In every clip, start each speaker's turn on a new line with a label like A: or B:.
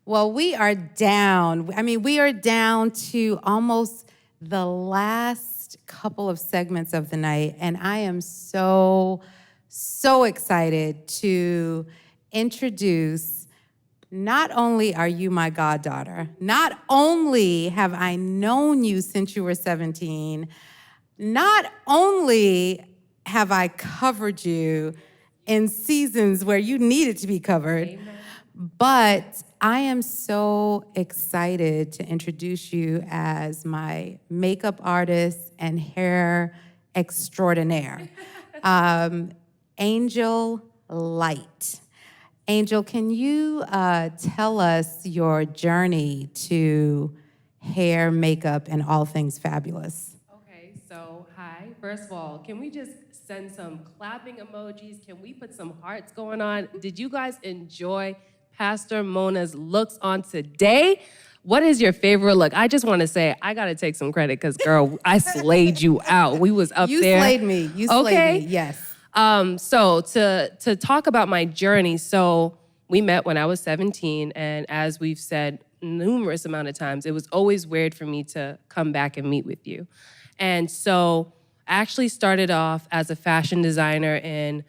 A: Well, we are down. I mean, we are down to almost the last couple of segments of the night, and I am so excited to introduce. Not only are you my goddaughter, not only have I known you since you were 17, not only have I covered you in seasons where you needed to be covered,
B: Amen.
A: but I am so excited to introduce you as my makeup artist and hair extraordinaire, Angel Lyte. Angel, can you tell us your journey to hair, makeup, and all things fabulous?
B: Okay, so hi. First of all, can we just send some clapping emojis? Can we put some hearts going on? Did you guys enjoy Pastor Mona's looks on today? What is your favorite look? I just want to say I gotta take some credit because girl, I slayed you out. We was up
A: You
B: there.
A: slayed me. You slayed me. Yes.
B: So to talk about my journey, so we met when I was 17, and as we've said numerous amount of times, it was always weird for me to come back and meet with you. And so I actually started off as a fashion designer in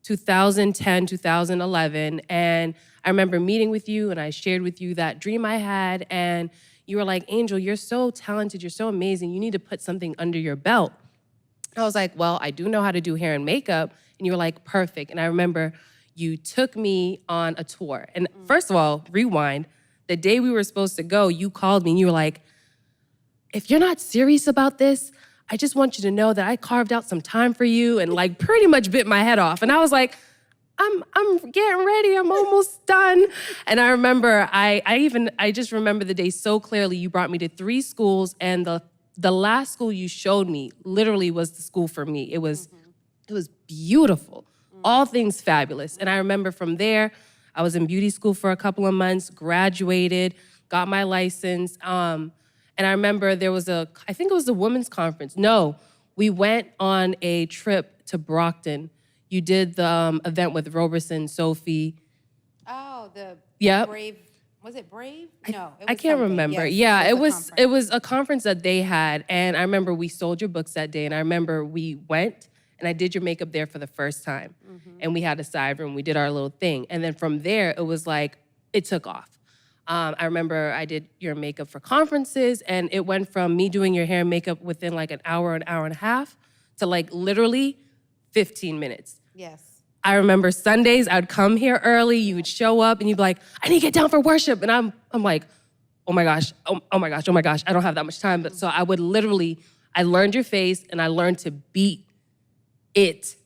B: 2010, 2011, and I remember meeting with you and I shared with you that dream I had, and you were like, Angel, you're so talented, you're so amazing, you need to put something under your belt. I was like, well, I do know how to do hair and makeup. And you were like, perfect. And I remember you took me on a tour. And first of all, rewind, the day we were supposed to go, you called me and you were like, if you're not serious about this, I just want you to know that I carved out some time for you and like pretty much bit my head off. And I was like, I'm getting ready. I'm almost done. And I remember, I just remember the day so clearly. You brought me to 3 schools, and the last school you showed me literally was the school for me. It was beautiful, all things fabulous. And I remember from there, I was in beauty school for a couple of months, graduated, got my license. And I remember there was I think it was a women's conference. No, we went on a trip to Brockton. You did the event with Roberson, Sophie.
A: Oh, the
B: Yep.
A: Brave. Was it Brave? No, it was
B: I can't
A: something.
B: remember.
A: Yes,
B: Yeah,
A: a
B: it was
A: conference.
B: a conference that they had, and I remember we sold your books that day, and I remember we went and I did your makeup there for the first time, and we had a side room. We did our little thing, and then from there it was like it took off. I remember I did your makeup for conferences, and it went from me doing your hair and makeup within like an hour and a half, to like literally 15 minutes.
A: Yes.
B: I remember Sundays, I'd come here early, you would show up and you'd be like, I need to get down for worship. And I'm like, oh my gosh, I don't have that much time. But so I would literally, I learned your face and I learned to beat it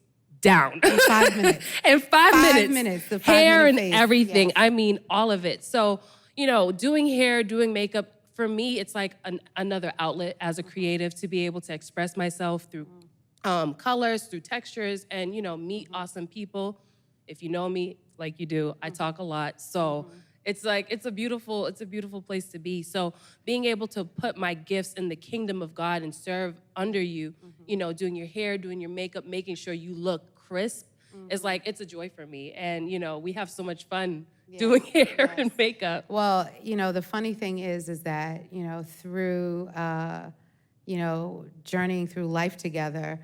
B: down.
A: In 5 minutes.
B: In 5 minutes.
A: 5 minutes. The 5
B: Hair and
A: minute face.
B: everything.
A: Yes.
B: I mean, all of it. So, doing hair, doing makeup, for me, it's like another outlet as a creative to be able to express myself through colors, through textures, and meet awesome people. If you know me like you do, I talk a lot, so it's a beautiful place to be. So being able to put my gifts in the kingdom of God and serve under you, doing your hair, doing your makeup, making sure you look crisp, is like it's a joy for me. And we have so much fun doing hair and makeup.
A: Well, the funny thing is that, through, journeying through life together,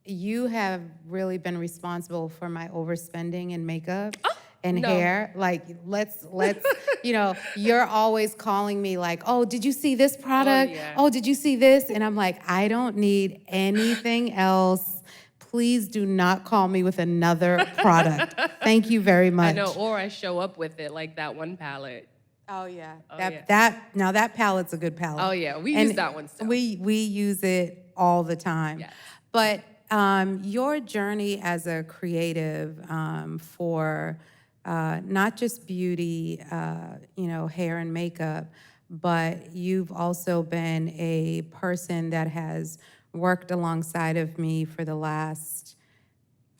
A: you have really been responsible for my overspending in makeup and hair. Like, let's you're always calling me like, oh, did you see this product? Oh, did you see this? And I'm like, I don't need anything else. Please do not call me with another product. Thank you very much.
B: I know, or I show up with it, like that one palette.
A: Oh yeah,
B: Oh,
A: that palette's a good palette.
B: Oh yeah, we use that one still.
A: We use it all the time.
B: Yes.
A: But your journey as a creative for not just beauty, hair and makeup, but you've also been a person that has worked alongside of me for the last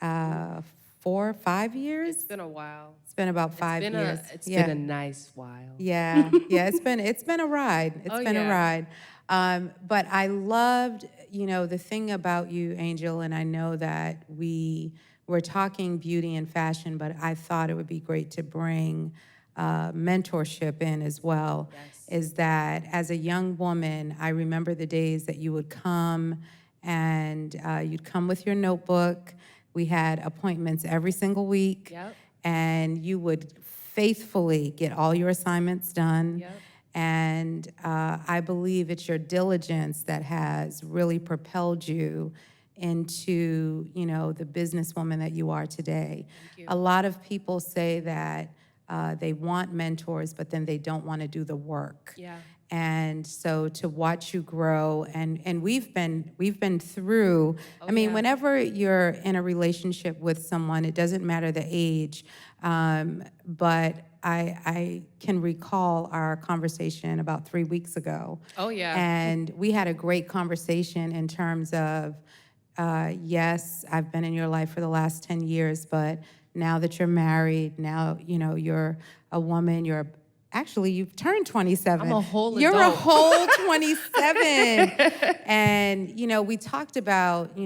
A: 4 or 5 years.
B: It's been a while.
A: It's been about 5 years.
B: It's been a nice while.
A: Yeah, it's been a ride. It's been a ride. But I loved, the thing about you, Angel, and I know that we're talking beauty and fashion, but I thought it would be great to bring mentorship in as well,
B: Yes.
A: is that as a young woman, I remember the days that you would come and you'd come with your notebook. We had appointments every single week,
B: Yep.
A: and you would faithfully get all your assignments done.
B: Yep.
A: And I believe it's your diligence that has really propelled you into, the businesswoman that you are today.
B: Thank you.
A: A lot of people say that they want mentors, but then they don't want to do the work.
B: Yeah.
A: And so to watch you grow, and we've been through.
B: Oh,
A: I mean,
B: yeah.
A: whenever you're in a relationship with someone, it doesn't matter the age, but I can recall our conversation about 3 weeks ago.
B: Oh, yeah.
A: And we had a great conversation in terms of, yes, I've been in your life for the last 10 years, but now that you're married, now, you're a woman, actually, you've turned 27.
B: I'm a whole
A: You're
B: adult.
A: a whole 27. And, we talked about,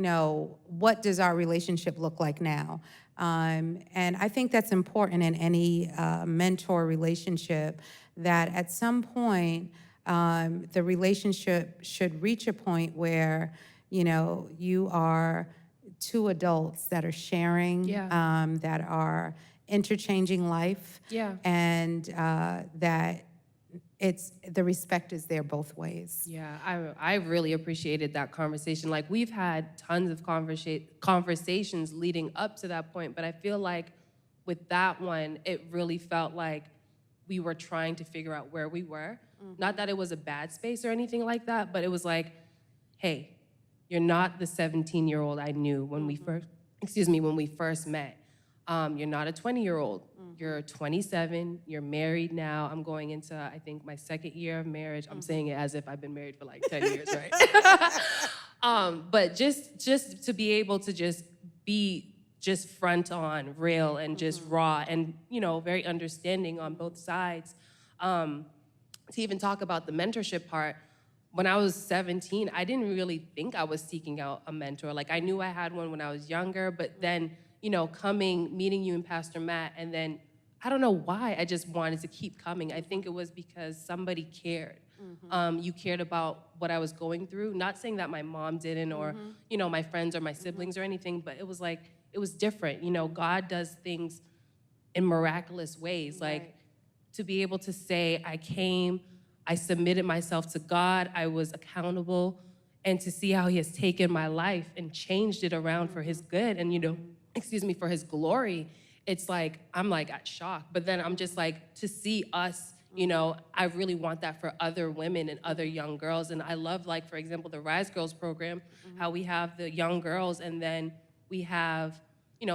A: what does our relationship look like now? And I think that's important in any mentor relationship, that at some point, the relationship should reach a point where, you are two adults that are sharing,
B: Yeah.
A: that are interchanging life,
B: Yeah.
A: and that the respect is there both ways.
B: Yeah, I really appreciated that conversation. Like, we've had tons of conversations leading up to that point, but I feel like with that one, it really felt like we were trying to figure out where we were. Not that it was a bad space or anything like that, but it was like, hey, you're not the 17-year-old I knew when we first met. You're not a 20-year-old. You're 27. You're married now. I'm going into, I think, my second year of marriage. I'm saying it as if I've been married for like 10 years, right? But just to be able to just be just front on, real, and just raw, and very understanding on both sides. To even talk about the mentorship part. When I was 17, I didn't really think I was seeking out a mentor. Like, I knew I had one when I was younger, but then, meeting you and Pastor Matt, and then I don't know why I just wanted to keep coming. I think it was because somebody cared. You cared about what I was going through. Not saying that my mom didn't, or, my friends or my siblings or anything, but it was like, it was different. God does things in miraculous ways. Like, to be able to say, I came, I submitted myself to God, I was accountable, and to see how he has taken my life and changed it around for his good and, for his glory. It's like, I'm like at shock. But then I'm just like, to see us, I really want that for other women and other young girls. And I love, like, for example, the Rise Girls program, how we have the young girls and then we have,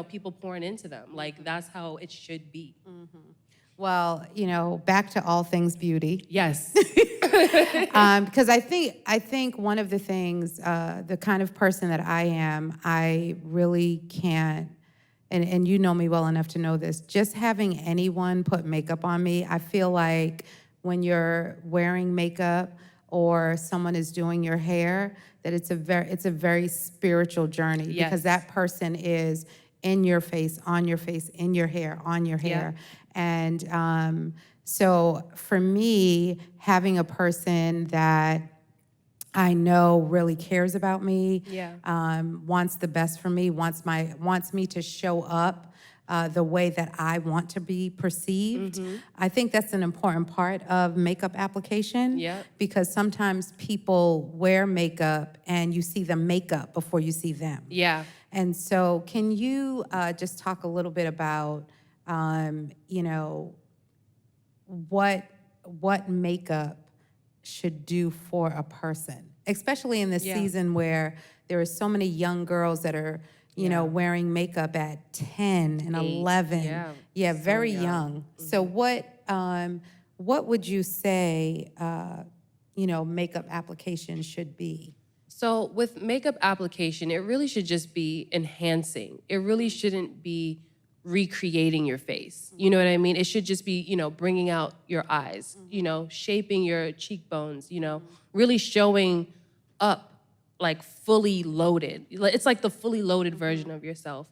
B: people pouring into them. Like, that's how it should be.
A: Well, back to all things beauty.
B: Yes.
A: Because I think one of the things, the kind of person that I am, I really can't, and you know me well enough to know this, just having anyone put makeup on me, I feel like when you're wearing makeup or someone is doing your hair, that it's a very spiritual journey.
B: Yes.
A: Because that person is in your face, on your face, in your hair, on your hair.
B: Yeah.
A: And so for me, having a person that I know really cares about me, wants the best for me, wants me to show up the way that I want to be perceived. I think that's an important part of makeup application.
B: Yep.
A: Because sometimes people wear makeup and you see the makeup before you see them.
B: Yeah.
A: And so can you just talk a little bit about, what makeup should do for a person, especially in this season where there are so many young girls that are, wearing makeup at 10 and 11.
B: Yeah, so
A: very young. So what would you say, makeup application should be?
B: So with makeup application, it really should just be enhancing. It really shouldn't be recreating your face. You know what I mean? It should just be, bringing out your eyes, shaping your cheekbones, really showing up like fully loaded. It's like the fully loaded version of yourself.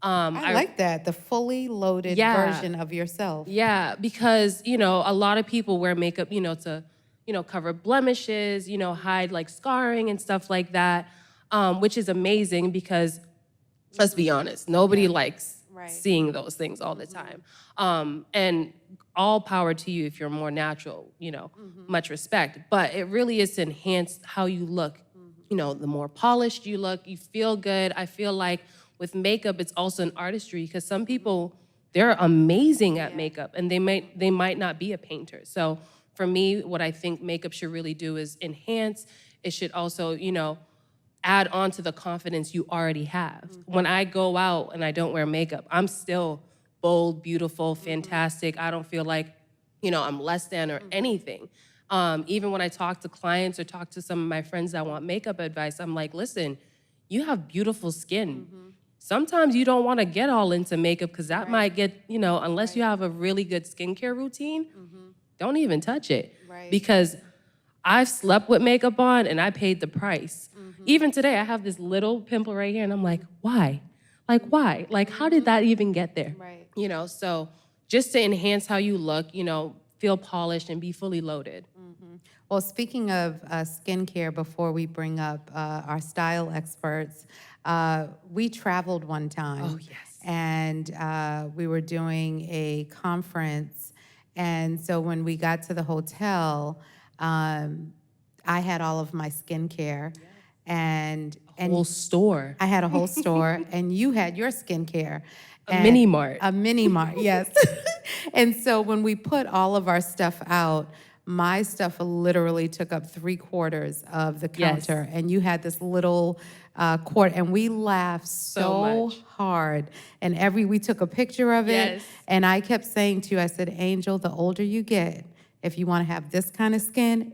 A: I like that, the fully loaded
B: Yeah.
A: version of yourself.
B: Yeah, because, a lot of people wear makeup, cover blemishes, hide like scarring and stuff like that, which is amazing because let's be honest, nobody likes
A: Right.
B: seeing those things all the time. And all power to you if you're more natural, much respect. But it really is to enhance how you look. The more polished you look, you feel good. I feel like with makeup, it's also an artistry because some people, they're amazing at makeup and they might not be a painter. So for me, what I think makeup should really do is enhance. It should also, add on to the confidence you already have. When I go out and I don't wear makeup, I'm still bold, beautiful, fantastic. I don't feel like, I'm less than or anything. Even when I talk to clients or talk to some of my friends that want makeup advice, I'm like, listen, you have beautiful skin. Sometimes you don't want to get all into makeup because that might get, unless you have a really good skincare routine, don't even touch it.
A: Right.
B: Because I've slept with makeup on and I paid the price. Even today, I have this little pimple right here and I'm like, why? Like, why? Like, how did that even get there?
A: Right.
B: So just to enhance how you look, feel polished and be fully loaded.
A: Well, speaking of skincare, before we bring up our style experts, we traveled one time.
B: Oh, yes.
A: And we were doing a conference. And so when we got to the hotel, I had all of my skincare. And
B: Whole store.
A: I had a whole store, and you had your skincare.
B: A mini mart.
A: A mini mart, yes. And so when we put all of our stuff out, my stuff literally took up 3/4 of the
B: Yes.
A: counter, and you had this little quart, and we laughed so
B: much.
A: hard. And we took a picture of it,
B: Yes.
A: and I kept saying to you, I said, Angel, the older you get, if you want to have this kind of skin,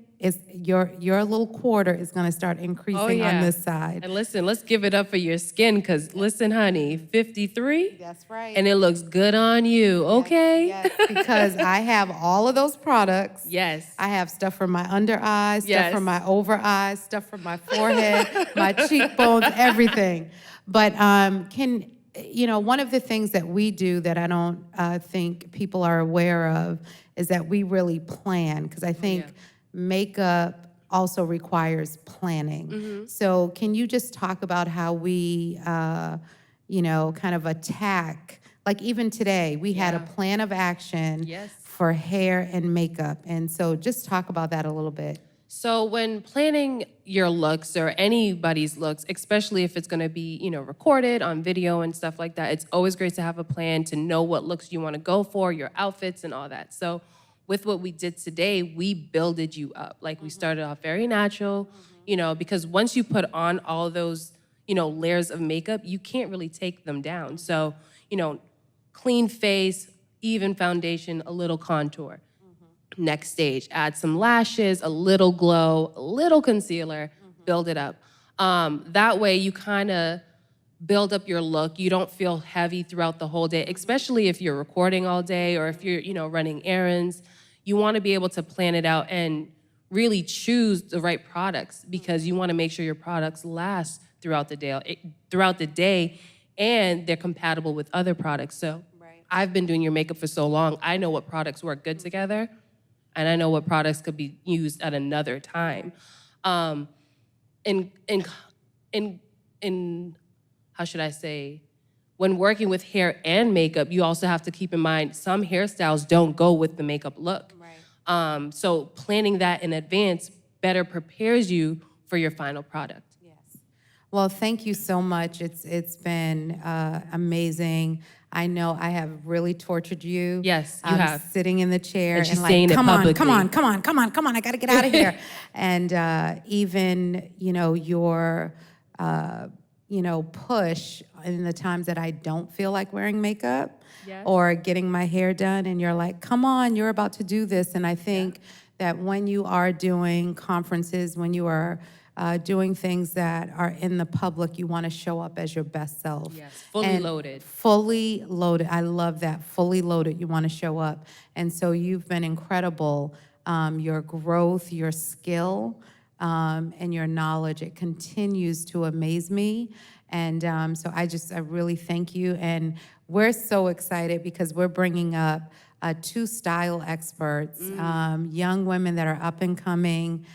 A: your little quarter is going to start increasing on this side.
B: And listen, let's give it up for your skin because listen, honey, 53?
A: That's right.
B: And it looks good on you, okay?
A: Yes, because I have all of those products.
B: Yes.
A: I have stuff for my under eyes, stuff
B: Yes.
A: for my over eyes, stuff for my forehead, my cheekbones, everything. But one of the things that we do that I don't think people are aware of is that we really plan, because I think makeup also requires planning. So can you just talk about how we, kind of attack, like even today, we had a plan of action for hair and makeup. And so just talk about that a little bit.
B: So when planning your looks or anybody's looks, especially if it's going to be, recorded on video and stuff like that, it's always great to have a plan to know what looks you want to go for, your outfits and all that. So with what we did today, we builded you up. Like we started off very natural, because once you put on all those, layers of makeup, you can't really take them down. So, clean face, even foundation, a little contour. Next stage, add some lashes, a little glow, a little concealer, build it up. That way you kind of build up your look. You don't feel heavy throughout the whole day, especially if you're recording all day or if you're, running errands. You want to be able to plan it out and really choose the right products because you want to make sure your products last throughout the day, and they're compatible with other products. So I've been doing your makeup for so long. I know what products work good together, and I know what products could be used at another time. In how should I say, when working with hair and makeup, you also have to keep in mind some hairstyles don't go with the makeup look. So planning that in advance better prepares you for your final product.
A: Yes. Well, thank you so much. It's been amazing. I know I have really tortured you.
B: Yes, you have.
A: Sitting in the chair
B: And she's
A: like,
B: saying it
A: come on,
B: publicly.
A: come on, I got to get out of here. And even, your, push in the times that I don't feel like wearing makeup or getting my hair done, and you're like, come on, you're about to do this. And I think that when you are doing conferences, when you are doing things that are in the public, you want to show up as your best self.
B: Yes, fully loaded.
A: Fully loaded. I love that. Fully loaded. You want to show up. And so you've been incredible. Your growth, your skill, and your knowledge. It continues to amaze me. And so I really thank you. And we're so excited because we're bringing up two style experts, young women that are up and coming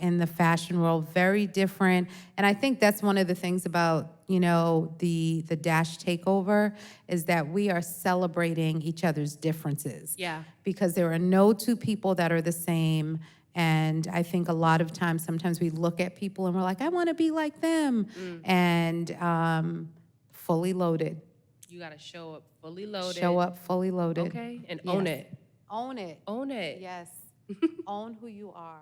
A: in the fashion world, very different. And I think that's one of the things about, you know, the DASH Takeover is that we are celebrating each other's differences.
B: Yeah.
A: Because there are no two people that are the same. And I think a lot of times, sometimes we look at people and we're like, I want to be like them. And fully loaded.
B: You got to show up fully loaded.
A: Show up fully loaded.
B: Okay, and own
A: Yes.
B: it.
A: Own it.
B: Own it.
A: Yes. Own who you are.